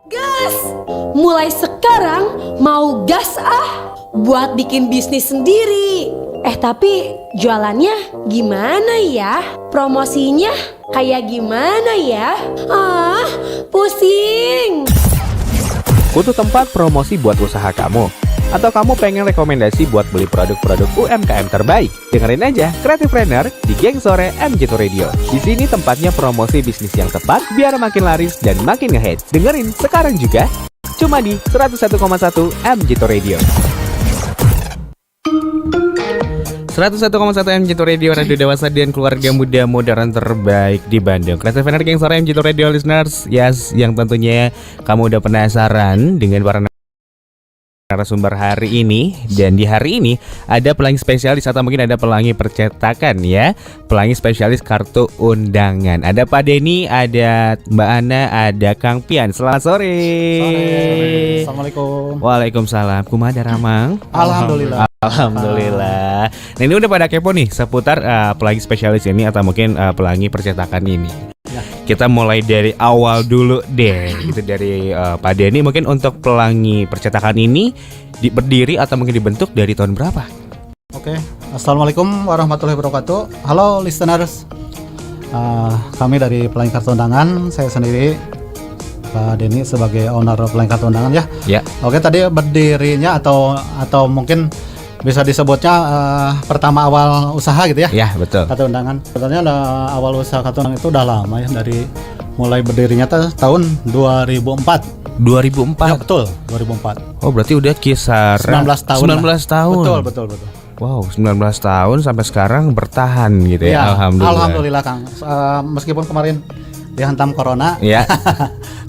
Gas! Mulai sekarang mau gas buat bikin bisnis sendiri. Tapi jualannya gimana ya? Promosinya kayak gimana ya? Pusing. Butuh tempat promosi buat usaha kamu? Atau kamu pengen rekomendasi buat beli produk-produk UMKM terbaik? Dengerin aja Creative Planner di Geng Sore MJ2 Radio. Di sini tempatnya promosi bisnis yang tepat biar makin laris dan makin nge-hits. Dengerin sekarang juga, cuma di 101,1 MJ2 Radio. 101,1 MJ2 Radio, radio dewasa dan keluarga muda modern terbaik di Bandung. Creative Planner Geng Sore MJ2 Radio listeners, yes, yang tentunya kamu udah penasaran dengan para narasumber hari ini. Dan di hari ini ada pelangi spesialis atau mungkin ada pelangi percetakan ya. Pelangi spesialis kartu undangan. Ada Pak Denny, ada Mbak Ana, ada Kang Pian. Selamat sore. Sore. Assalamualaikum. Waalaikumsalam. Kumaha Ramang? Alhamdulillah. Alhamdulillah. Nah ini udah pada kepo nih seputar pelangi spesialis ini atau mungkin pelangi percetakan ini. Ya. Kita mulai dari awal dulu deh, gitu dari Pak Denny. Mungkin untuk pelangi percetakan ini berdiri atau mungkin dibentuk dari tahun berapa? Oke. Assalamualaikum warahmatullahi wabarakatuh. Halo listeners. Kami dari Pelangi Kartu Undangan. Saya sendiri Pak Denny sebagai owner Pelangi Kartu Undangan ya. Ya. Oke, tadi berdirinya atau mungkin bisa disebutnya pertama awal usaha gitu ya. Ya, betul. Kartu undangan. Sebenarnya awal usaha kartu undangan itu udah lama ya, dari mulai berdirinya tahun 2004. 2004. Ya, betul, 2004. Oh, berarti udah kisar 19 tahun. 19 tahun. Betul. Wow, 19 tahun sampai sekarang bertahan gitu ya. Alhamdulillah Kang. Meskipun kemarin dihantam corona. Ya.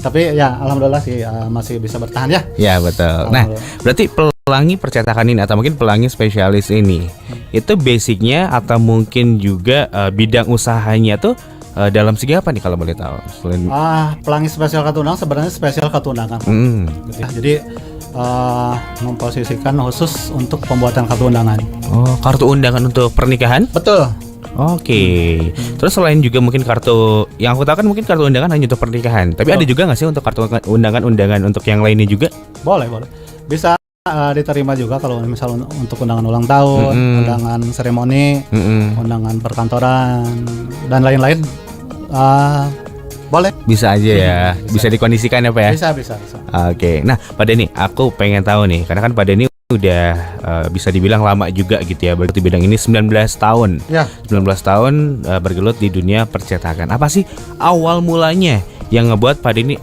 Tapi ya alhamdulillah sih masih bisa bertahan ya. Ya, betul. Nah, berarti pelangi percetakan ini atau mungkin pelangi spesialis ini itu basicnya atau mungkin juga bidang usahanya tuh dalam segi apa nih kalau boleh tahu? Selain pelangi spesial kartu undangan sebenarnya spesial kartu undangan. Gitu ya. Jadi memposisikan khusus untuk pembuatan kartu undangan. Oh, kartu undangan untuk pernikahan? Betul. Oke. Terus selain juga mungkin kartu yang aku tahu kan mungkin kartu undangan hanya untuk pernikahan. Tapi ada juga nggak sih untuk kartu undangan untuk yang lainnya juga? Boleh. Bisa diterima juga kalau misalnya untuk undangan ulang tahun, undangan seremoni, undangan perkantoran dan lain-lain. Boleh. Bisa aja ya. Bisa dikondisikan ya Pak ya? Bisa. Oke. Nah Pak Denny, aku pengen tahu nih, karena kan Pak Denny udah bisa dibilang lama juga gitu ya, berarti bidang ini 19 tahun. Ya. 19 tahun bergelut di dunia percetakan. Apa sih awal mulanya yang ngebuat Pak Denny,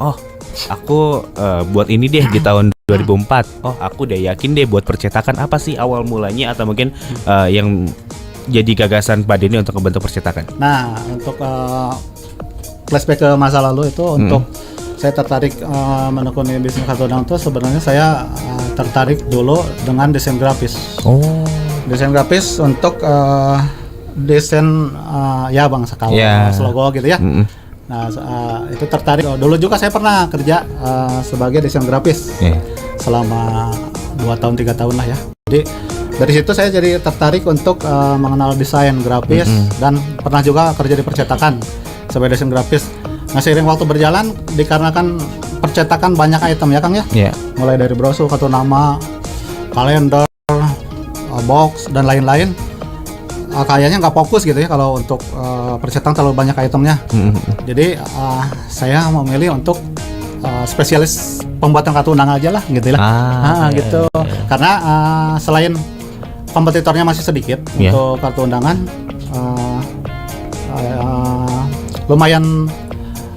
aku buat ini deh di tahun 2004. Aku udah yakin deh buat percetakan. Apa sih awal mulanya atau mungkin yang jadi gagasan Pak Denny untuk membentuk percetakan? Nah, untuk flashback ke masa lalu itu untuk saya tertarik menekuni bisnis kartu undangan itu sebenarnya saya tertarik dulu dengan desain grafis. Desain grafis untuk desain ya bangsa kaos, logo gitu ya. Nah, itu tertarik. Dulu juga saya pernah kerja sebagai desain grafis selama 2 tahun 3 tahun lah ya. Jadi dari situ saya jadi tertarik untuk mengenal desain grafis dan pernah juga kerja di percetakan sebagai desain grafis. Nah, seiring waktu berjalan dikarenakan percetakan banyak item ya Kang ya. Mulai dari brosur, kartu nama, kalender, box dan lain-lain. Kayaknya nggak fokus gitu ya kalau untuk percetakan terlalu banyak itemnya. Jadi saya memilih untuk spesialis pembuatan kartu undangan aja lah gitu lah. Gitu. Karena selain kompetitornya masih sedikit untuk kartu undangan, lumayan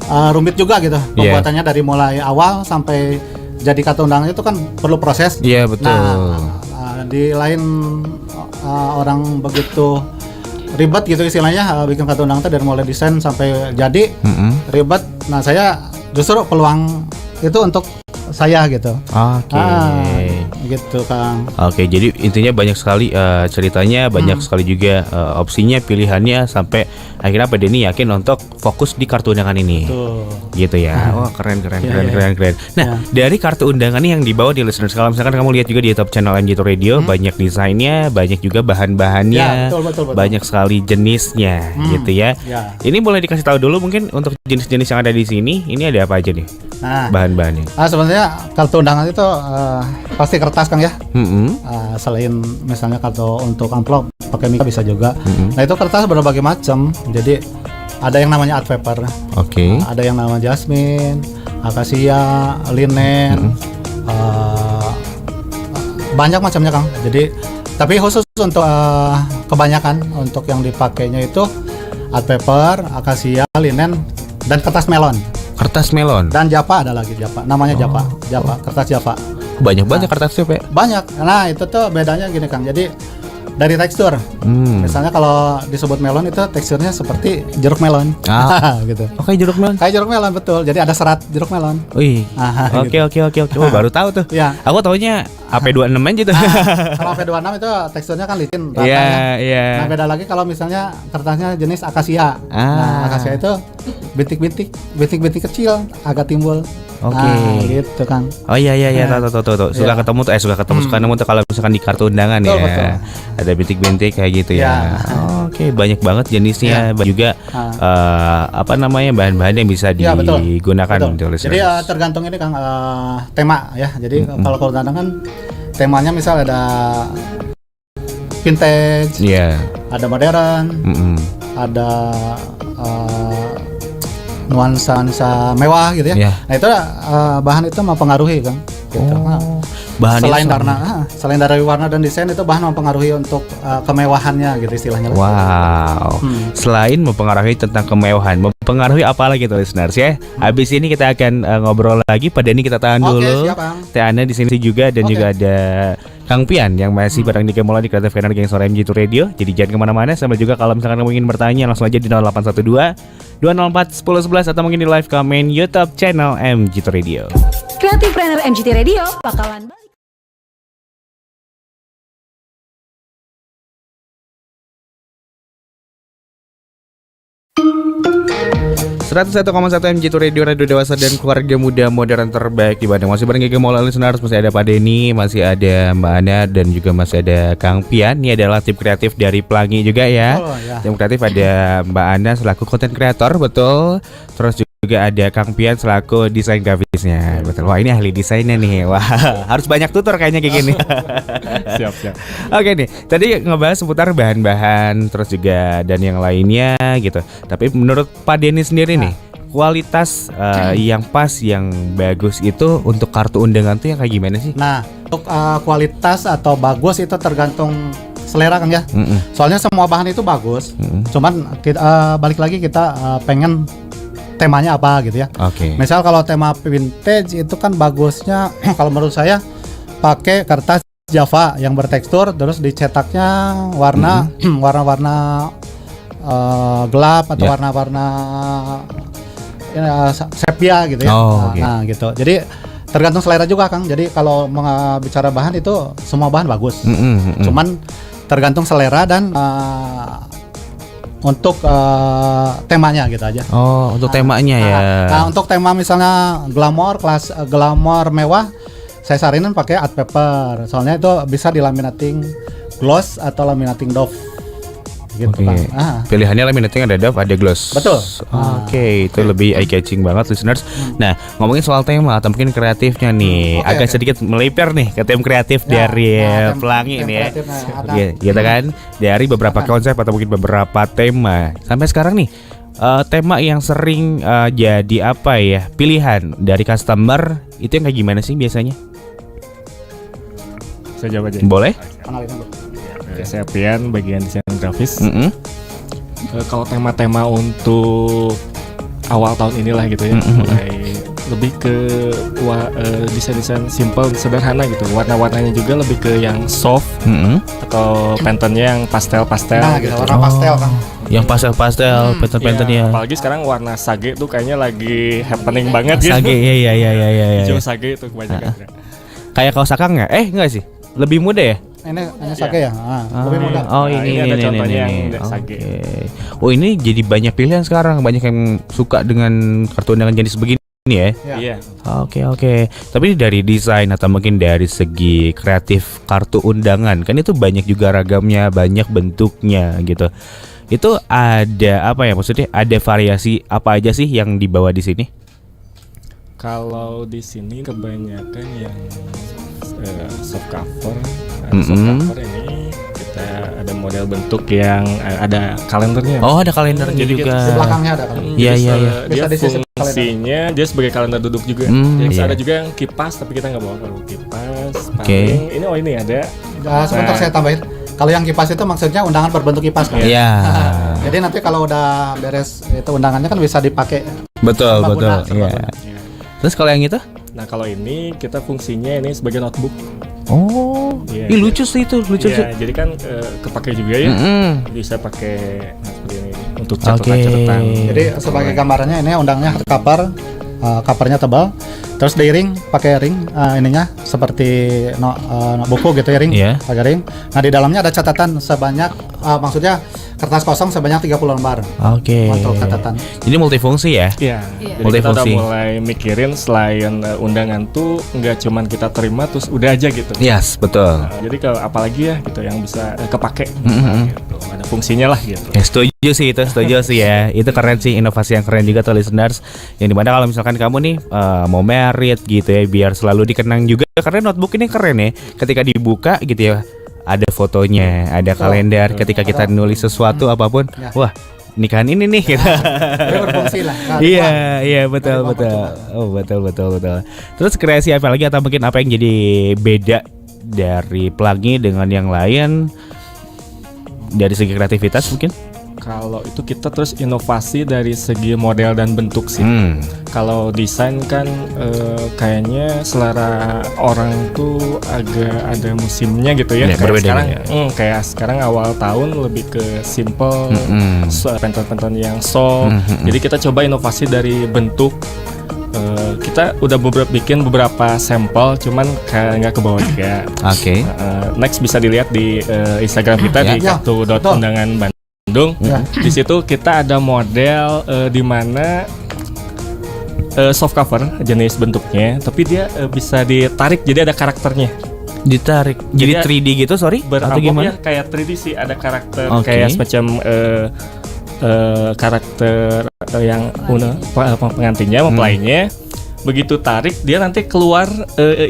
rumit juga gitu pembuatannya dari mulai awal sampai jadi kartu undangan itu kan perlu proses. Iya, betul. Nah, di lain orang begitu ribet gitu istilahnya bikin kartu undangan dari mulai desain sampai jadi ribet. Nah, saya justru peluang itu untuk saya gitu. Gitu Kang. Oke, jadi intinya banyak sekali ceritanya, banyak sekali juga opsinya, pilihannya sampai akhirnya Pak Denny yakin untuk fokus di kartu undangan ini. Betul. Gitu ya. Wah, keren. Nah, dari kartu undangan ini yang dibawa di listeners, kalau misalkan kamu lihat juga di YouTube channel MJ2 Radio, banyak desainnya, banyak juga bahan-bahannya, betul. banyak sekali jenisnya gitu ya. Ini boleh dikasih tahu dulu mungkin untuk jenis-jenis yang ada di sini, ini ada apa aja nih? Nah, bahan-bahannya. Sebenarnya kartu undangan itu pasti kertas Kang ya. Mm-mm. Selain misalnya kartu untuk amplop pakai mika bisa juga. Mm-mm. Nah itu kertas berbagai macam. Jadi ada yang namanya art paper, Oke. ada yang namanya jasmine, akasia, linen, banyak macamnya Kang. Jadi tapi khusus untuk kebanyakan untuk yang dipakainya itu art paper, akasia, linen, dan kertas melon. Kertas melon. Dan japa ada lagi japa, namanya japa, kertas japa. Banyak kertasnya, Pak. Banyak. Nah itu tuh bedanya gini Kang. Jadi dari tekstur. Misalnya kalau disebut melon itu teksturnya seperti jeruk melon. Gitu. Oke, jeruk melon. Kayak jeruk melon betul. Jadi ada serat jeruk melon. Wih. Oke. Oh, baru tahu tuh. Ya. Aku taunya AP26 aja tuh. Kalau AP26 itu teksturnya kan licin Iya, ratanya. iya. Nah beda lagi kalau misalnya kertasnya jenis akasia. Nah akasia itu bintik-bintik kecil agak timbul. Oke. Nah, gitu Kang. Oh iya, tuh. Suka ketemu tuh, suka nemu tuh kalau misalkan di kartu undangan ya. Betul. Ada bintik-bintik kayak gitu ya. Oke, banyak banget jenisnya. Juga bahan-bahan yang bisa Ya, betul. digunakan Betul. untuk Jadi tergantung ini Kang tema ya. Jadi kalau undangan kan temanya misal ada vintage, ada modern, ada nuansa mewah gitu ya. Nah itu bahan itu mempengaruhi Kang. Gitu. Bahan Selain dari warna dan desain itu bahan mempengaruhi untuk kemewahannya gitu istilahnya. Wow. Selain mempengaruhi tentang kemewahan, mempengaruhi apa lagi tuh listeners ya? Habis ini kita akan ngobrol lagi. Pada ini kita tahan dulu. Siap, Kang. Teh Ana di sini juga dan juga ada Kang Pian yang masih bareng di Kemola di Creative Energy Geng Sore MG2 Radio. Jadi jangan kemana-mana. Sambil juga kalau misalkan kamu ingin bertanya langsung aja di 0812 204 1011 atau mungkin di live comment YouTube channel MG2 Radio. Creative Planner MGT Radio bakalan balik. 101,1 MG2 Radio dewasa dan keluarga muda modern terbaik di Bandung. Masih bareng Kemola listeners, masih ada Pak Denny, masih ada Mbak Ana dan juga masih ada Kang Pian. Ini adalah tim kreatif dari Pelangi juga ya. Tim kreatif ada Mbak Ana selaku content creator, betul. Terus juga ada Kang Pian selaku desain grafisnya, betul. Wah ini ahli desainnya nih. Wah harus banyak tutor kayaknya kayak gini. Siap. Oke nih, tadi ngebahas seputar bahan-bahan terus juga dan yang lainnya gitu. Tapi menurut Pak Denny sendiri nih, kualitas yang pas, yang bagus itu untuk kartu undangan tuh yang kayak gimana sih? Nah, untuk kualitas atau bagus itu tergantung selera kan ya. Soalnya semua bahan itu bagus. Cuman kita balik lagi kita pengen temanya apa gitu ya. Oke. Misal kalau tema vintage itu kan bagusnya kalau menurut saya pakai kertas Java yang bertekstur terus dicetaknya warna warna-warna gelap atau warna-warna sepia gitu ya. Nah gitu. Jadi tergantung selera juga Kang. Jadi kalau bicara bahan itu semua bahan bagus. Cuman tergantung selera dan untuk temanya gitu aja. Oh, untuk temanya ya. Nah, untuk tema misalnya glamour mewah, saya saranin pakai art paper. Soalnya itu bisa dilaminating gloss atau laminating doff. Gitu, Bang. Pilihannya laminating ada doff, ada gloss. Betul. Oke, itu lebih eye catching banget listeners. Nah, ngomongin soal tema atau mungkin kreatifnya nih, agak sedikit melipir nih ke tim kreatif dari Pelangi ini ya. Gitu kan? Dari beberapa konsep atau mungkin beberapa tema. Sampai sekarang nih, tema yang sering jadi apa ya? Pilihan dari customer itu yang kayak gimana sih biasanya? Saya jawab aja. Boleh? Saya Pian, bagian desain grafis. Kalau tema-tema untuk awal tahun inilah gitu ya, mulai lebih ke desain-desain simple, sederhana gitu. Warna-warnanya juga lebih ke yang soft atau patternnya yang pastel-pastel. Nah, gitu. Warna pastel kan. Yang pastel-pastel, pattern-patternnya. Apalagi sekarang warna sage tuh kayaknya lagi happening banget gitu. Sage, iya. Hijau sage itu kebanyakan. Kayak kaos akang nggak? Nggak sih? Lebih muda ya? Ini sage ya. Lebih mudah. Oh ini ada contohnya yang sage. Oh ini jadi banyak pilihan sekarang, banyak yang suka dengan kartu undangan jenis begini ya. Iya. Oke. Tapi dari desain atau mungkin dari segi kreatif kartu undangan kan itu banyak juga ragamnya, banyak bentuknya gitu. Itu ada apa ya maksudnya? Ada variasi apa aja sih yang dibawa di sini? Kalau di sini kebanyakan yang soft cover. Soft cover ini kita ada model bentuk yang ada kalendernya. Oh, ada kalendernya Jadi juga. Di belakangnya ada kan. Iya, iya, iya. Dia Bisa di sisi fungsinya dia sebagai kalender duduk juga. Iya. Ada juga yang kipas tapi kita nggak bawa kalau kipas. Oke. Paling ini ada. Sebentar saya tambahin. Kalau yang kipas itu maksudnya undangan berbentuk kipas kan. Iya. Jadi nanti kalau udah beres itu undangannya kan bisa dipakai. Betul, Sepak betul. guna, Iya. Ya. Terus kalau yang itu? Nah kalau ini kita fungsinya ini sebagai notebook. Oh, Iya, ih lucu sih itu, lucu sih. Iya, jadi kan kepake juga ya. Bisa pakai seperti ini untuk catatan-catatan. Jadi sebagai gambarannya ini undangnya hardcover, covernya tebal, terus di ring pakai ring ininya seperti buku gitu ya ring, Iya. pakai ring. Nah di dalamnya ada catatan sebanyak, maksudnya kertas kosong sebanyak 30 lembar Oke. untuk catatan. Jadi multifungsi ya? Iya. Jadi kita udah Multifungsi. mulai mikirin selain undangan tuh nggak cuman kita terima terus udah aja gitu. Yes, betul. Nah, jadi kalau apalagi ya gitu yang bisa kepake, gitu. Ada fungsinya lah gitu. Ya, setuju sih ya. Itu keren sih, inovasi yang keren juga tuh listeners. Yang dimana kalau misalkan kamu nih mau merit gitu ya, biar selalu dikenang juga. Karena notebook ini keren ya. Ketika dibuka gitu ya, ada fotonya, ada kalender. Ketika kita nulis sesuatu apapun, Ya. wah nikahan ini nih gitu. Jadi berfungsi lah. Nah, Iya betul Tadi betul. Bapak Oh betul. Terus kreasi apa lagi atau mungkin apa yang jadi beda dari Pelangi dengan yang lain dari segi kreativitas mungkin? Kalau itu kita terus inovasi dari segi model dan bentuk sih. Kalau desain kan kayaknya selera orang tuh agak ada musimnya gitu ya. Ya, Kayak berbeda sekarang, ya. kayak sekarang awal tahun lebih ke simple, penton-penton yang soft. Jadi kita coba inovasi dari bentuk. Kita udah bikin beberapa sampel, cuman kayak nggak ke bawah juga. Oke. Next bisa dilihat di Instagram kita di Ya, kartu.undangan Bandung. Ya. Di situ kita ada model di mana soft cover jenis bentuknya, tapi dia bisa ditarik jadi ada karakternya. Ditarik. Jadi Jadi 3D gitu, sorry? Atau Berambut gimana? ya kayak 3D sih, ada karakter Oke. kayak semacam karakter yang pengantinnya, mempelainya. Begitu tarik dia nanti keluar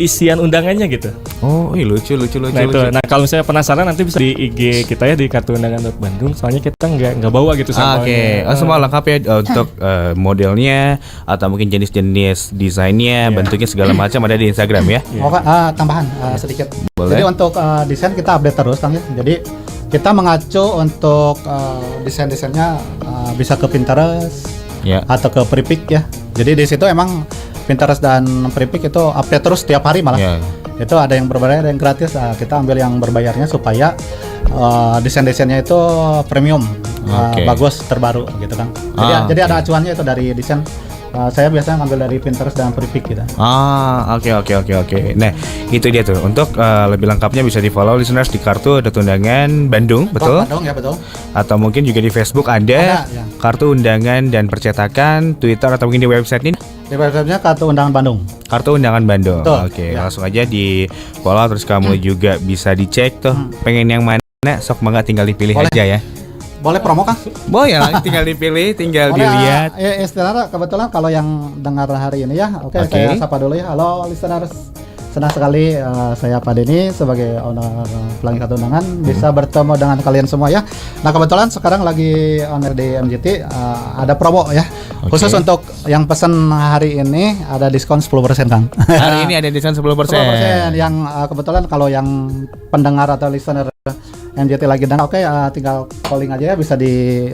isian undangannya gitu. Oh, lucu. Nah itu, nah kalau misalnya penasaran nanti bisa di IG kita ya di kartu undangan Bandung. Soalnya kita nggak bawa gitu sampelnya. Oke, semua lengkap ya untuk modelnya atau mungkin jenis-jenis desainnya, bentuknya segala macam ada di Instagram ya. Oh, tambahan sedikit. Boleh. Jadi untuk desain kita update terus Kang ya. Jadi kita mengacu untuk desain-desainnya bisa ke Pinterest Ya. atau ke Prepik ya. Jadi di situ emang Pinterest dan Prepik itu update terus tiap hari malah. Ya. Itu ada yang berbayar, ada yang gratis. Kita ambil yang berbayarnya supaya desain-desainnya itu premium, Oke. bagus, terbaru gitu kan. Jadi ada acuannya itu dari desain. Saya biasanya ngambil dari Pinterest dan Prepik gitu. Oke. Nah, itu dia tuh. Untuk lebih lengkapnya bisa di-follow listeners di kartu undangan Bandung, betul? Bandung ya betul. Atau mungkin juga di Facebook ada Ada, ya. kartu undangan dan percetakan, Twitter atau mungkin di website ini Di websitenya kartu undangan Bandung. kartu undangan Bandung. Betul, Oke, ya. langsung aja di follow terus kamu juga bisa dicek tuh. Pengen yang mana? Sok mangga tinggal dipilih Boleh. aja ya. Boleh promo kan? Boleh lah, tinggal dipilih, tinggal Boleh, dilihat. istilahnya kebetulan kalau yang dengar hari ini ya, oke, Oke. saya sapa dulu ya. Halo listeners, senang sekali saya Pak Denny sebagai owner Pelangi Kartu Undangan bisa bertemu dengan kalian semua ya. Nah kebetulan sekarang lagi owner di MGT ada promo ya. Oke. Khusus untuk yang pesan hari ini ada diskon 10% Kang. Hari ini ada diskon 10%. 10% yang kebetulan kalau yang pendengar atau listener MJT lagi dengar, oke, tinggal calling aja ya, bisa di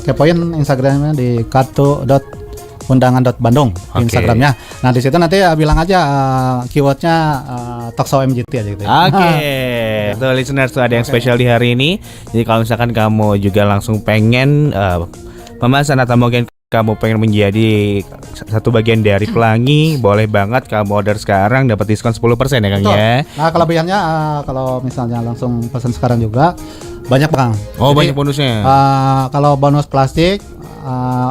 kepoin Instagramnya di kartu.undangan.bandung di Oke. Instagramnya. Nah di situ nanti bilang aja keywordnya Talkshow MJT aja gitu. Ya. Oke, tuh listeners tuh ada yang spesial di hari ini. Jadi kalau misalkan kamu juga langsung pengen memesan atau mungkin kamu pengen menjadi satu bagian dari Pelangi, boleh banget kamu order sekarang dapat diskon 10% ya Kang Betul. ya. Nah kelebihannya kalau misalnya langsung pesan sekarang juga banyak Kang. Oh, Jadi, banyak bonusnya. kalau bonus plastik,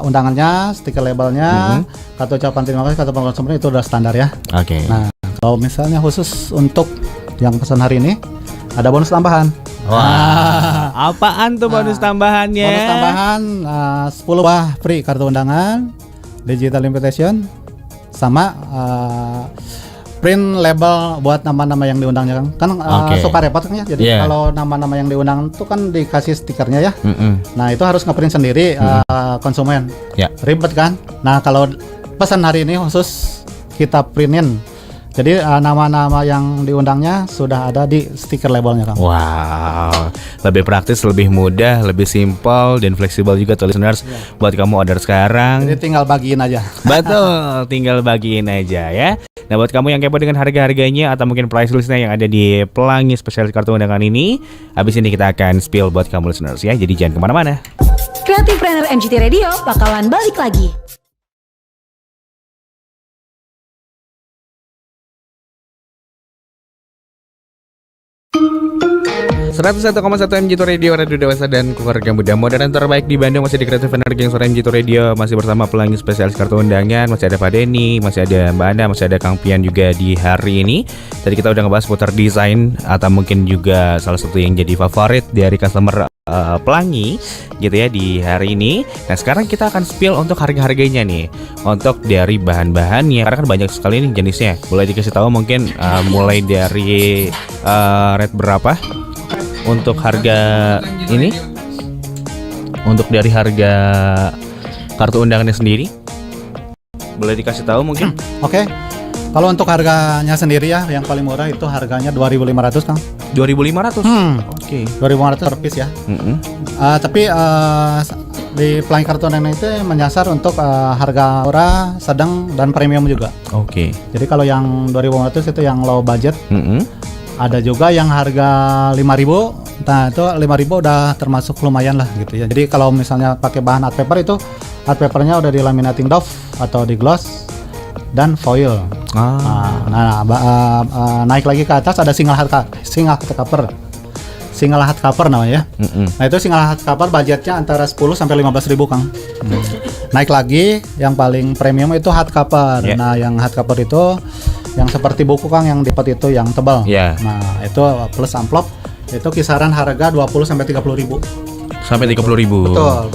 undangannya, stiker labelnya, kartu ucapan terima kasih, kartu konsumen itu udah standar ya. Oke. Nah, kalau misalnya khusus untuk yang pesan hari ini ada bonus tambahan. Wah, apaan tuh bonus tambahannya? Bonus tambahan 10 buah free kartu undangan, digital invitation, sama print label buat nama-nama yang diundangnya kan suka repot kan ya. Jadi kalau nama-nama yang diundang tuh kan dikasih stikernya ya. Nah itu harus ngeprint sendiri konsumen. Ribet kan. Nah kalau pesan hari ini khusus kita printin. Jadi nama-nama yang diundangnya sudah ada di stiker labelnya kan. Wow, lebih praktis, lebih mudah, lebih simpel dan fleksibel juga tuh listeners. Buat kamu order sekarang. Jadi tinggal bagiin aja. Betul, tinggal bagiin aja ya. Nah buat kamu yang kepo dengan harga-harganya atau mungkin price listnya yang ada di Pelangi spesialis kartu undangan ini, habis ini kita akan spill buat kamu listeners ya. Jadi jangan kemana-mana. Creative Planner MGT Radio bakalan balik lagi. 101,1 MGTO Radio, Radio Dewasa dan keluarga muda modern terbaik di Bandung. Masih di Creative Energy yang sore MGTO Radio. Masih bersama Pelangi spesialis kartu undangan. Masih ada Pak Denny, masih ada Mbak Ana, masih ada Kang Pian juga di hari ini. Tadi kita udah ngebahas putar desain atau mungkin juga salah satu yang jadi favorit dari customer Pelangi gitu ya di hari ini. Nah sekarang kita akan spill untuk harga-harganya nih. Untuk dari bahan-bahannya, karena kan banyak sekali nih jenisnya. Boleh dikasih tahu mungkin mulai dari rate berapa untuk harga ini? Untuk dari harga kartu undangannya sendiri, boleh dikasih tahu mungkin? Oke. Kalau untuk harganya sendiri ya, yang paling murah itu harganya 2.500 Kang. 2.500. Oke. 2.500 per piece ya. Tapi di Pelangi kartu undangan itu menyasar untuk harga murah, sedang dan premium juga. Oke. Jadi kalau yang 2.500 itu yang low budget. Ada juga yang harga 5.000. Nah, itu 5.000 udah termasuk lumayan lah gitu ya. Jadi kalau misalnya pakai bahan art paper itu art papernya udah di laminating doff atau di gloss dan foil. Naik lagi ke atas ada single hard cover. Single hard cover namanya ya. Nah, itu single hard cover budgetnya antara 10 sampai 15.000 Kang. Naik lagi yang paling premium itu hard cover. Nah, yang hard cover itu yang seperti buku Kang, yang dipet itu yang tebal. Nah itu plus amplop itu kisaran harga 20 sampai 30.000. Sampai 30.000. Betul.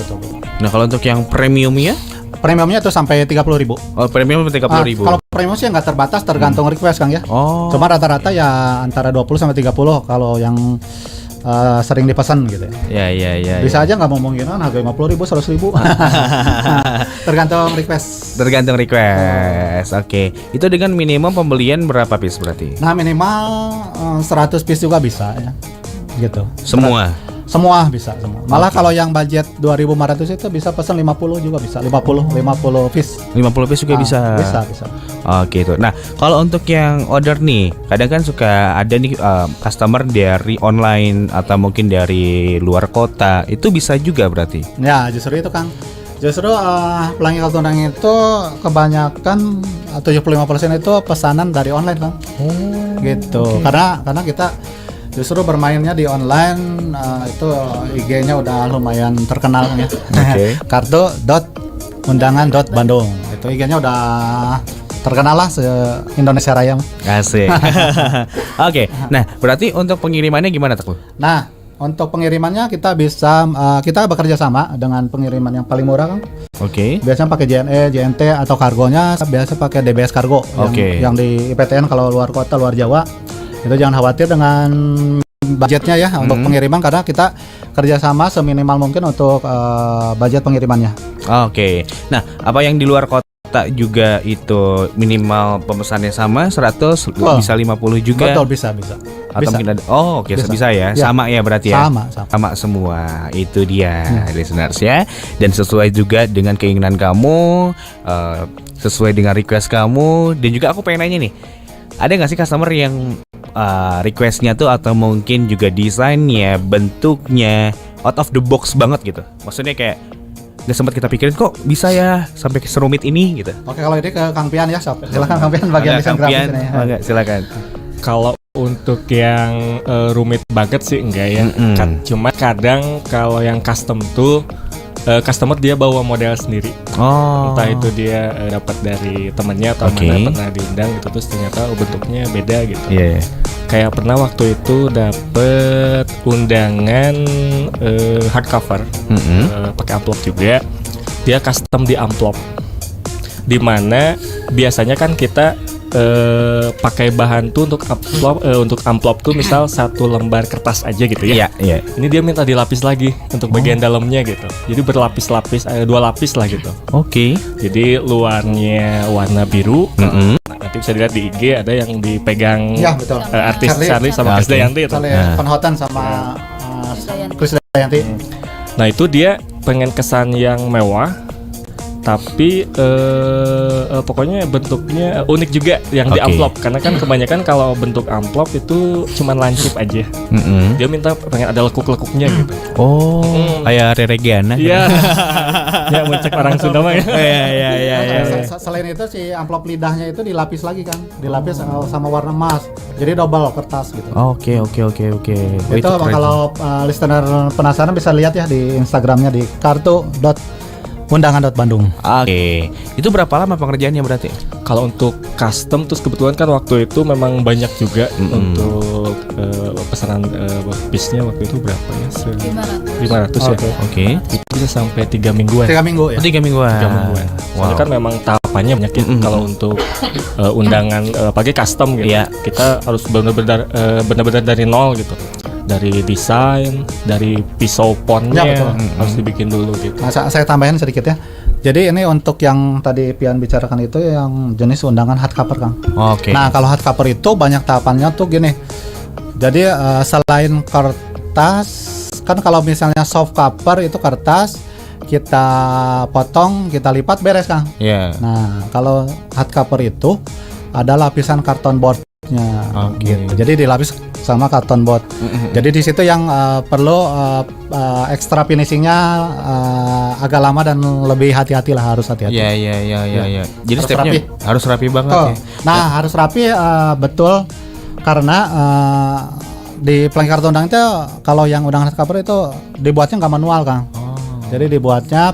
Nah kalau untuk yang premiumnya? Premiumnya itu sampai 30.000. Oh premium sampai 30.000. Kalau premium sih nggak terbatas, tergantung request Kang ya. Cuma rata-rata ya antara 20 sampai 30 kalau yang sering dipesan gitu ya. Bisa aja nggak mau ngomongin harga 50.000, 100.000. Tergantung request. Oke. Itu dengan minimum pembelian berapa piece berarti? Nah minimal 100 piece juga bisa ya. Gitu. Semua bisa semua. Malah kalau yang budget 2.500 itu bisa pesan 50 juga bisa. 50 piece. 50 piece juga bisa. Bisa. Oke itu. Nah, kalau untuk yang order nih, kadang kan suka ada nih customer dari online atau mungkin dari luar kota. Itu bisa juga berarti. Ya, justru itu Kang. Justru Pelangi kartu undangan itu kebanyakan 75% itu pesanan dari online Kang. Gitu. Okay. Karena kita justru bermainnya di online, itu IG-nya udah lumayan terkenal ya. Kartu.undangan.bandung. Itu IG-nya udah terkenal lah se-Indonesia Raya. Asik. Oke. Nah, berarti untuk pengirimannya gimana tuh? Nah, untuk pengirimannya kita bisa kita bekerja sama dengan pengiriman yang paling murah Kang. Biasanya pakai JNE, JNT atau kargonya biasa pakai DBS Kargo yang di IPTN kalau luar kota, luar Jawa. Itu jangan khawatir dengan budgetnya ya untuk pengiriman, karena kita kerjasama seminimal mungkin untuk budget pengirimannya. Nah, apa yang di luar kota juga itu minimal pemesannya sama 100, bisa 50 juga? Betul, bisa. Atau mungkin ada, bisa ya? Sama ya berarti ya? Sama semua, itu dia listeners ya. Dan sesuai juga dengan keinginan kamu, sesuai dengan request kamu. Dan juga aku pengen nanya nih, ada nggak sih customer yang requestnya tuh atau mungkin juga desainnya, bentuknya out of the box banget gitu? Maksudnya kayak nggak sempat kita pikirin kok bisa ya sampai serumit ini gitu. Oke, kalau ini ke Kang Pian ya, silakan Kang Pian bagian desain grafis ini. Silakan. Kalau untuk yang rumit banget sih enggak ya. Cuma kadang kalau yang custom tuh customer dia bawa model sendiri. Entah itu dia dapat dari temennya atau mana pernah diundang gitu, terus ternyata bentuknya beda gitu. Kayak pernah waktu itu dapet undangan hardcover, pakai amplop juga. Dia custom di amplop. di mana biasanya kan kita pakai bahan tuh untuk amplop tuh misal satu lembar kertas aja gitu ya. Iya. Ini dia minta dilapis lagi untuk bagian dalamnya gitu. Jadi berlapis-lapis, 2 lapis lah gitu. Oke. Jadi luarnya warna biru. Nah, nanti bisa dilihat di IG ada yang dipegang Ya, betul. artis Charlie sama Oke. Krisdayanti itu. Misalnya Van sama Chris Dayanti. Nah itu dia pengen kesan yang mewah, tapi pokoknya bentuknya unik juga yang di Oke. amplop. Karena kan kebanyakan kalau bentuk amplop itu cuman lancip aja. Dia minta pengen ada lekuk-lekuknya gitu. Oh, kayak Rere Giana. Iya. Ya mau cek orang Sunda mah ya. Iya. Selain itu si amplop lidahnya itu dilapis lagi kan, dilapis sama warna emas. Jadi double kertas gitu. Oke. Oh, Itu keren. kalau listener penasaran bisa lihat ya di Instagramnya di kartu.undangan.bandung. Oke. Itu berapa lama pengerjaannya berarti? Kalau untuk custom terus kebetulan kan waktu itu memang banyak juga untuk pesanan piece-nya waktu itu berapa ya? 500 ya. Oke. Itu bisa sampai 3 mingguan. 3 minggu ya. 3 mingguan. 3 mingguan. Soalnya kan memang tahapannya banyak ya. Kalau untuk undangan pakai custom gitu. Iya. Kita harus benar-benar dari nol gitu. Dari desain, dari pisau ponnya Ya, betul. harus dibikin dulu gitu. Nah, saya tambahin sedikit ya. Jadi ini untuk yang tadi Pian bicarakan itu yang jenis undangan hardcover, Kang. Oke. Nah, kalau hardcover itu banyak tahapannya tuh gini. Jadi selain kertas, kan kalau misalnya soft cover itu kertas kita potong, kita lipat beres, Kang. Iya. Nah, kalau hardcover itu ada lapisan karton boardnya. Oke. Gitu. Jadi dilapis sama karton board. Jadi di situ yang perlu ekstra finishingnya agak lama dan lebih hati-hati lah, harus hati-hati. Iya. Jadi Harus stepnya rapi. harus rapi banget Oh. ya. Nah, harus rapi, betul, karena di plank kartu undangan itu kalau yang undangan cover itu dibuatnya nggak manual, Kang. Jadi dibuatnya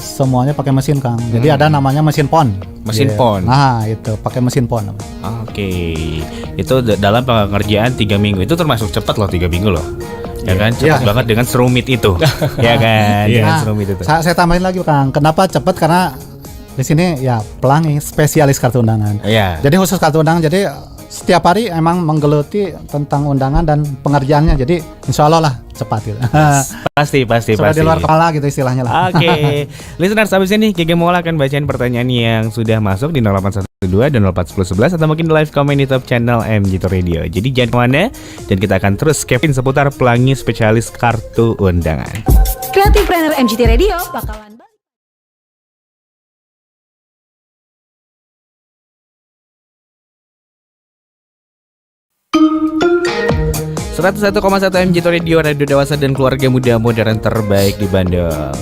semuanya pakai mesin, Kang. Jadi ada namanya mesin pon. Mesin Iya. pon. Nah, itu pakai mesin pon. Oke. Itu dalam pengerjaan 3 minggu. Itu termasuk cepat loh 3 minggu loh. Ya kan? Cepat Iya. banget dengan serumit itu. Ya kan? Dengan serumit itu. Saya tambahin lagi, Kang. Kenapa cepat? Karena di sini ya pelangi spesialis kartu undangan. Iya. Jadi khusus kartu undangan. Jadi setiap hari emang menggeluti tentang undangan dan pengerjaannya. Jadi insya Allah lah cepat gitu. Pasti. Sudah di luar kepala gitu istilahnya lah. Oke. Listeners, habis ini Gege Mola akan bacain pertanyaan yang sudah masuk di 0812 dan 041011 atau mungkin di live comment di top channel MGT Radio. Jadi jangan kemana, dan kita akan terus kepin seputar pelangi spesialis kartu undangan. Kreatif Planner MGT Radio bakalan 101,1 MGT Radio, radio dewasa dan keluarga muda modern terbaik di Bandung.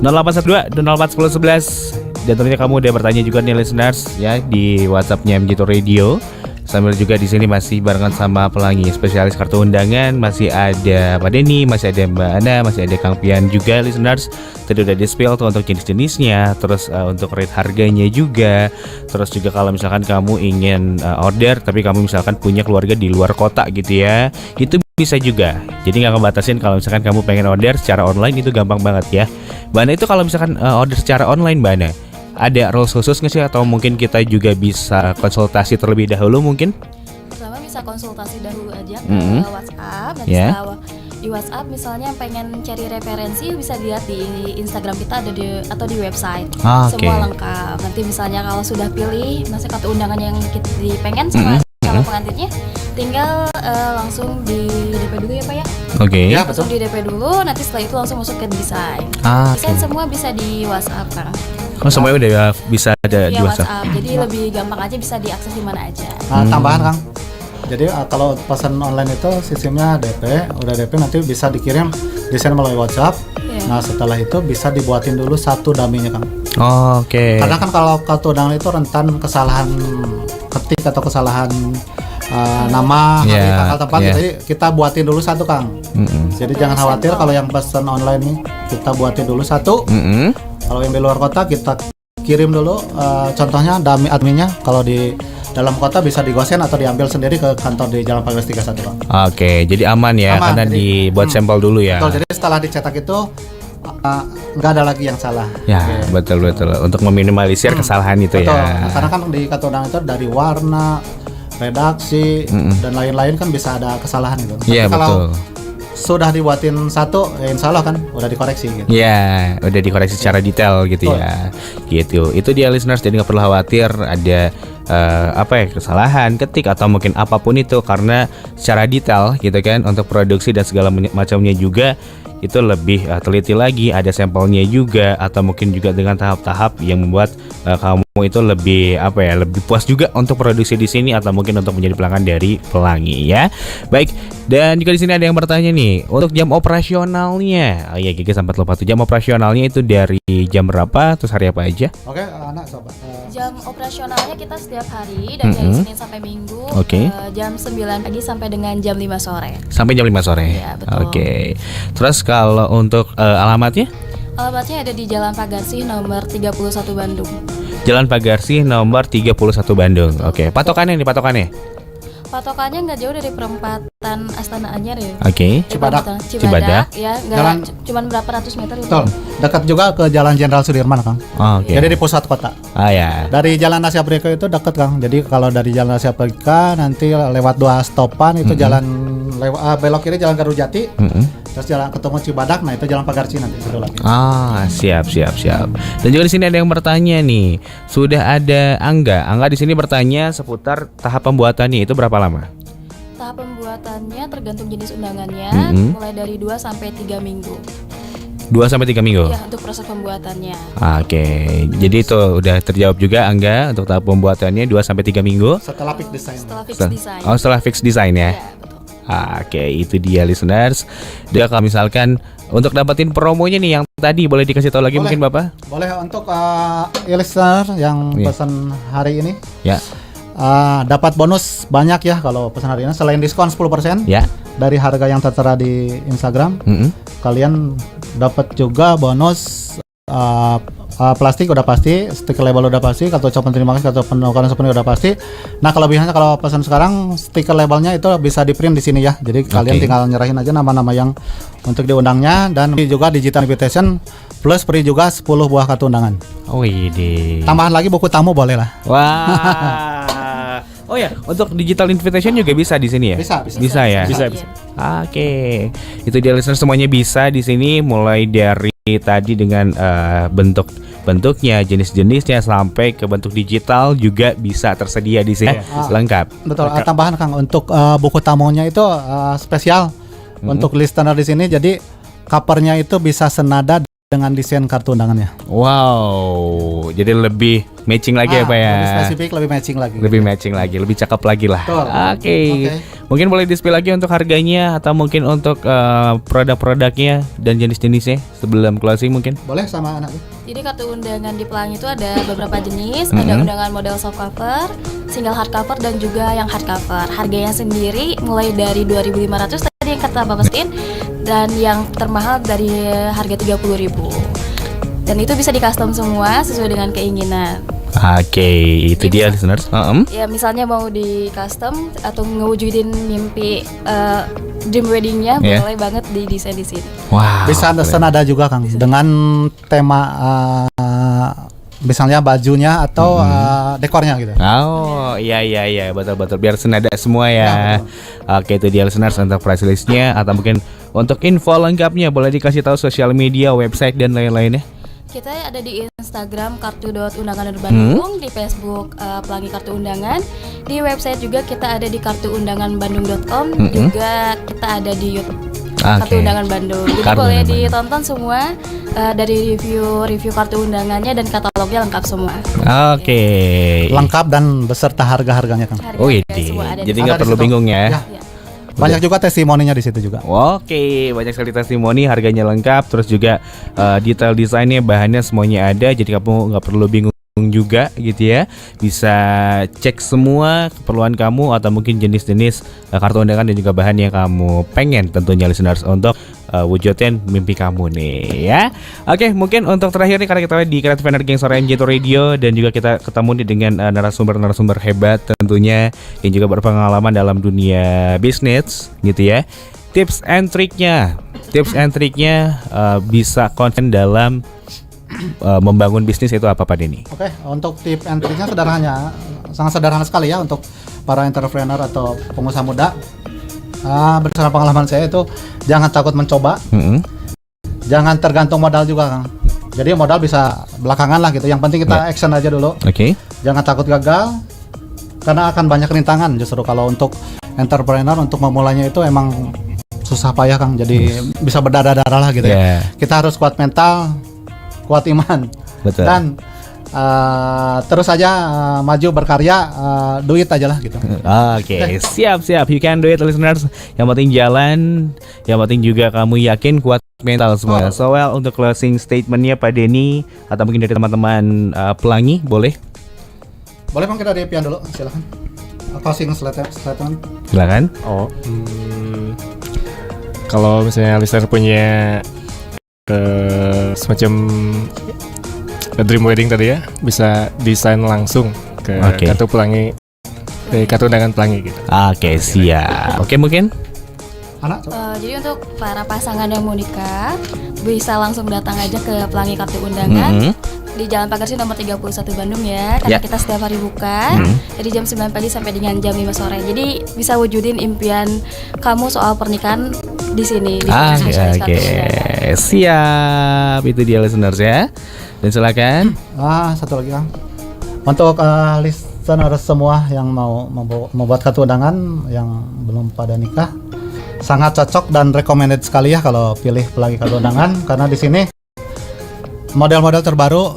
0812 dan 041011. Dan tentunya kamu udah bertanya juga nih listeners ya di WhatsAppnya MGT Radio. Sambil juga di sini masih barengan sama pelangi spesialis kartu undangan, masih ada Pak Denny, masih ada Mbak Ana, masih ada Kang Pian juga listeners. Tadi udah di-spill tuh untuk jenis-jenisnya, terus untuk rate harganya juga. Terus juga kalau misalkan kamu ingin order tapi kamu misalkan punya keluarga di luar kota gitu ya, itu bisa juga. Jadi nggak ngebatasin kalau misalkan kamu pengen order secara online, itu gampang banget ya. Mbak Ana, itu kalau misalkan order secara online Mbak Ana, ada rules khusus nggak sih, atau mungkin kita juga bisa konsultasi terlebih dahulu mungkin? Pertama bisa konsultasi dahulu aja ke WhatsApp. Nanti Yeah. setelah di WhatsApp misalnya pengen cari referensi bisa lihat di Instagram kita atau di website. Oke. Semua lengkap. Nanti misalnya kalau sudah pilih masa kartu undangan yang kita pengen sama calon pengantinnya, tinggal langsung di DP dulu ya Pak ya. Oke. Ya, Langsung betul. di DP dulu, nanti setelah itu langsung masuk ke desain. Ah, Desain oke. semua bisa di WhatsApp kan. Oh, semuanya udah bisa ada di Via WhatsApp. WhatsApp. Jadi lebih gampang aja, bisa diakses di mana aja. Tambahan, Kang. Jadi kalau pesan online itu sistemnya DP, udah DP nanti bisa dikirim desain melalui WhatsApp. Iya. Nah, setelah itu bisa dibuatin dulu satu dummy-nya, Kang. Oke. Karena kan kalau kartu undangan itu rentan kesalahan ketik atau kesalahan nama, hari, Yeah, tanggal, tempat. yeah. Jadi kita buatin dulu satu, Kang. Jadi jangan khawatir kalau yang pesan online nih kita buatin dulu satu. Kalau yang di luar kota kita kirim dulu contohnya dummy adminnya. Kalau di dalam kota bisa digosen atau diambil sendiri ke kantor di Jalan Pagas 31, Kang. Oke, jadi aman ya, Aman, karena jadi- dibuat sampel dulu ya. Betul, jadi setelah dicetak itu nggak ada lagi yang salah. Ya, betul untuk meminimalisir kesalahan itu Betul. ya. Karena kan di kartu undangan itu dari warna, redaksi dan lain-lain kan bisa ada kesalahan gitu. Iya, Tapi kalau betul. sudah dibuatin satu, insya Allah kan udah dikoreksi gitu. Ya, udah dikoreksi secara detail gitu ya. Gitu. Itu dia listeners, jadi nggak perlu khawatir ada kesalahan ketik atau mungkin apapun itu, karena secara detail gitu kan untuk produksi dan segala macamnya juga itu lebih teliti lagi, ada sampelnya juga, atau mungkin juga dengan tahap-tahap yang membuat kamu itu lebih lebih puas juga untuk produksi di sini atau mungkin untuk menjadi pelanggan dari Pelangi ya. Baik, dan juga di sini ada yang bertanya nih untuk jam operasionalnya. Oh iya, Gigi sempat lupa tuh, jam operasionalnya itu dari jam berapa, terus hari apa aja? Oke, anak coba. Jam operasionalnya kita setiap hari dari Senin sampai Minggu. Oke. Jam 9 pagi sampai dengan jam 5 sore. Sampai jam 5 sore. Iya, betul. Oke. Terus kalau untuk alamatnya? Alamatnya ada di Jalan Pagarsih nomor 31 Bandung. Jalan Pagarsih nomor 31 Bandung. Oke. Patokannya. Patokannya nggak jauh dari perempatan Astana Anyar ya. Oke. Cibadak. Cibadak. Ya, Jalan- cuman berapa ratus meter itu. Betul. Dekat juga ke Jalan Jenderal Sudirman, Kang. Oke. Jadi di pusat kota. Ya. Dari Jalan Asia Afrika itu dekat, Kang. Jadi kalau dari Jalan Asia Afrika nanti lewat 2 stopan itu jalan belok kiri Jalan Garujati. Terus jalan ketemu Cibadak, nah itu Jalan Pagarsih nanti situ lagi. Siap. Dan juga di sini ada yang bertanya nih. Sudah ada Angga di sini bertanya seputar tahap pembuatannya itu berapa lama? Tahap pembuatannya tergantung jenis undangannya, mulai dari 2 sampai 3 minggu. 2 sampai 3 minggu. Ya, untuk proses pembuatannya. Oke. Jadi itu udah terjawab juga Angga untuk tahap pembuatannya 2 sampai 3 minggu. Setelah pick design. Setelah fix design. Setelah fix design ya. Ya, betul. Oke, itu dia listeners. Dia kalau misalkan untuk dapetin promonya nih yang tadi boleh dikasih tahu lagi Boleh. mungkin Bapak? Boleh untuk listener yang Iya. pesan hari ini Ya. dapat bonus banyak ya kalau pesan hari ini, selain diskon 10% Ya. dari harga yang tertera di Instagram. Kalian dapat juga bonus plastik udah pasti, stiker label udah pasti, kartu ucapan terima kasih, kartu penukaran souvenir udah pasti. Nah, kelebihannya kalau pesan sekarang stiker labelnya itu bisa di print di sini ya. Jadi kalian tinggal nyerahin aja nama-nama yang untuk diundangnya, dan juga digital invitation plus free juga 10 buah kartu undangan. Oh iya. Tambahan lagi buku tamu boleh lah. Wah. Oh ya, untuk digital invitation juga bisa di sini ya? Bisa. Ya. Bisa. Oke. Itu dia listener, semuanya bisa di sini, mulai dari tadi dengan bentuknya, jenis-jenisnya sampai ke bentuk digital juga bisa tersedia di sini. Lengkap. Betul. Tambahan Kang, untuk buku tamunya itu spesial untuk listener di sini. Jadi covernya itu bisa senada dengan desain kartu undangannya. Wow. Jadi lebih matching lagi ya Pak ya? Lebih spesifik, lebih matching lagi. Lebih matching lagi, lebih cakep lagi lah. Betul. Oke. Mungkin boleh di-spill lagi untuk harganya atau mungkin untuk produk-produknya dan jenis-jenisnya sebelum closing mungkin. Boleh sama anak. Jadi kartu undangan di Pelangi itu ada beberapa jenis, ada undangan model soft cover, single hardcover dan juga yang hardcover. Harganya sendiri mulai dari 2.500 tadi yang kata Bapak Stin, dan yang termahal dari harga 30.000. Dan itu bisa di custom semua sesuai dengan keinginan. Oke, itu dia listeners. Ya misalnya mau di custom atau ngewujudin mimpi dream weddingnya, Yeah. boleh banget didesain di sini. Wow. Bisa senada juga Kang dengan tema misalnya bajunya atau dekornya gitu. Oh iya betul biar senada semua ya. Oke, itu dia listeners untuk price listnya atau mungkin untuk info lengkapnya boleh dikasih tahu sosial media, website dan lain-lainnya. Kita ada di Instagram kartu.undangan.bandung, di Facebook Pelangi Kartu Undangan, di website juga kita ada di kartuundanganbandung.com, juga kita ada di YouTube Kartu Undangan Bandung. Jadi Kartu boleh Undangan ditonton semua dari review kartu undangannya dan katalognya lengkap semua. Oke. Lengkap dan beserta harga-harganya Kang. Oh iya. Harga-harga semua ada di Jadi situ. nggak Ada di perlu situ. bingung ya. Ya. Banyak juga testimoninya di situ juga. Oke, banyak sekali testimoni, harganya lengkap, terus juga detail desainnya, bahannya semuanya ada, jadi kamu nggak perlu bingung juga gitu ya. Bisa cek semua keperluan kamu atau mungkin jenis-jenis kartu undangan dan juga bahan yang kamu pengen tentunya listeners untuk wujudin mimpi kamu nih ya. Oke, mungkin untuk terakhir nih karena kita di Creative Energy Sore MJ Radio dan juga kita ketemu nih dengan narasumber-narasumber hebat tentunya yang juga berpengalaman dalam dunia bisnis gitu ya. tips and triknya bisa konsen dalam membangun bisnis itu apa Pak Denny? Oke, untuk tips and triknya sangat sederhana sekali ya untuk para entrepreneur atau pengusaha muda. Berdasarkan pengalaman saya itu jangan takut mencoba, jangan tergantung modal juga Kang. Jadi modal bisa belakangan lah gitu. Yang penting kita action aja dulu. Oke. Jangan takut gagal, karena akan banyak rintangan justru kalau untuk entrepreneur untuk memulainya itu emang susah payah Kang. Jadi bisa berdarah-darah lah gitu ya. Kita harus kuat mental, kuat iman. Betul. Dan terus aja maju berkarya, duit aja lah gitu. Oke, siap. You can do it listeners. Yang penting jalan, yang penting juga kamu yakin, kuat mental semua. So untuk closing statementnya Pak Denny atau mungkin dari teman-teman Pelangi boleh? Boleh Bang, kita dari Pian dulu, silakan. Closing statement. Silakan. Kalau misalnya listener punya semacam dream wedding tadi ya, bisa desain langsung ke kartu pelangi, kartu undangan pelangi gitu. Oke, siap. Oke, mungkin Anak, Jadi untuk para pasangan yang mau nikah bisa langsung datang aja ke Pelangi Kartu Undangan di Jalan Pagarsi nomor 31 Bandung ya, karena kita setiap hari buka dari jam 9 pagi sampai dengan jam 5 sore. Jadi bisa wujudin impian kamu soal pernikahan di sini di spesialis Kartu Undangan. Siap. Itu dia listeners ya. Dan silakan. satu lagi Kang. Untuk listener semua yang mau membuat kartu undangan yang belum pada nikah, sangat cocok dan recommended sekali ya kalau pilih Pelangi Kartu Undangan, karena di sini model-model terbaru,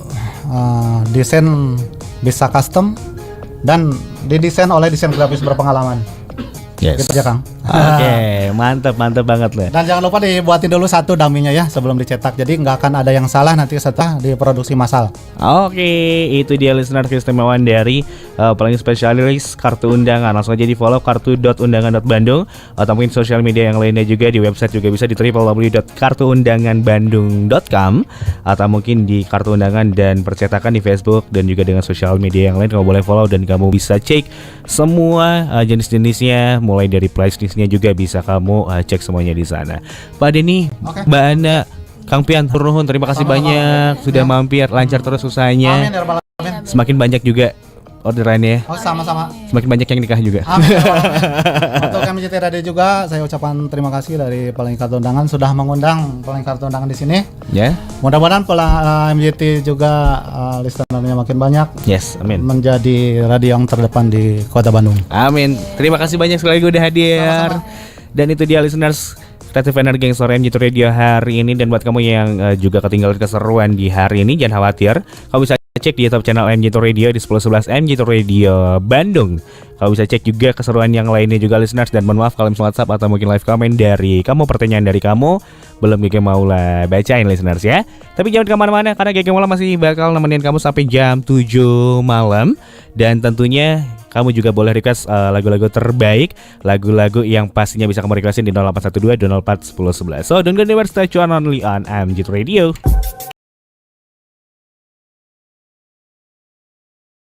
desain bisa custom dan didesain oleh desain grafis berpengalaman. Gitu aja Kang. Oke, mantap banget lah. Dan jangan lupa dibuatin dulu satu dummy-nya ya sebelum dicetak. Jadi nggak akan ada yang salah nanti setelah diproduksi massal. Oke, itu dia listener keistimewaan dari Pelangi Spesialis Kartu Undangan. Langsung aja di follow kartu.undangan.bandung atau mungkin sosial media yang lainnya juga. Di website juga bisa di www.kartuundanganbandung.com atau mungkin di Kartu Undangan dan percetakan di Facebook dan juga dengan sosial media yang lain. Kamu boleh follow dan kamu bisa cek semua jenis-jenisnya, mulai dari price listnya juga bisa kamu cek semuanya di sana. Pak Denny, Mbak Ana, Kang Pian, turun terima kasih banyak sudah mampir, lancar terus usahanya. Amin ya rabbal alamin. Semakin banyak juga orderannya. Sama-sama. Semakin banyak yang nikah juga. Amin ya rabbal alamin. Untuk MJT Radio juga saya ucapkan terima kasih dari Pelangi Kartu Undangan sudah mengundang Pelangi Kartu Undangan di sini. Ya. Mudah-mudahan MJT juga listenernya makin banyak. Yes, amin. Menjadi radio yang terdepan di Kota Bandung. Amin. Terima kasih banyak sekali lagi udah hadir. Sama-sama. Dan itu dia listeners Creative Energy Geng Sore MJ Radio hari ini. Dan buat kamu yang juga ketinggalan keseruan di hari ini, jangan khawatir. Kamu bisa cek di YouTube channel MJ Radio di 1011 MJ Radio Bandung. Kamu bisa cek juga keseruan yang lainnya juga listeners. Dan mohon maaf kalau misalnya WhatsApp atau mungkin live comment dari kamu, pertanyaan dari kamu belum Gege Maula bacain listeners ya. Tapi jangan kemana-mana karena Gege Maula masih bakal nemenin kamu sampai jam 7 malam. Dan tentunya kamu juga boleh request lagu-lagu terbaik, lagu-lagu yang pastinya bisa kamu requestin di 0812 204 1011. So don't go anywhere, stay tune only on MJ Radio.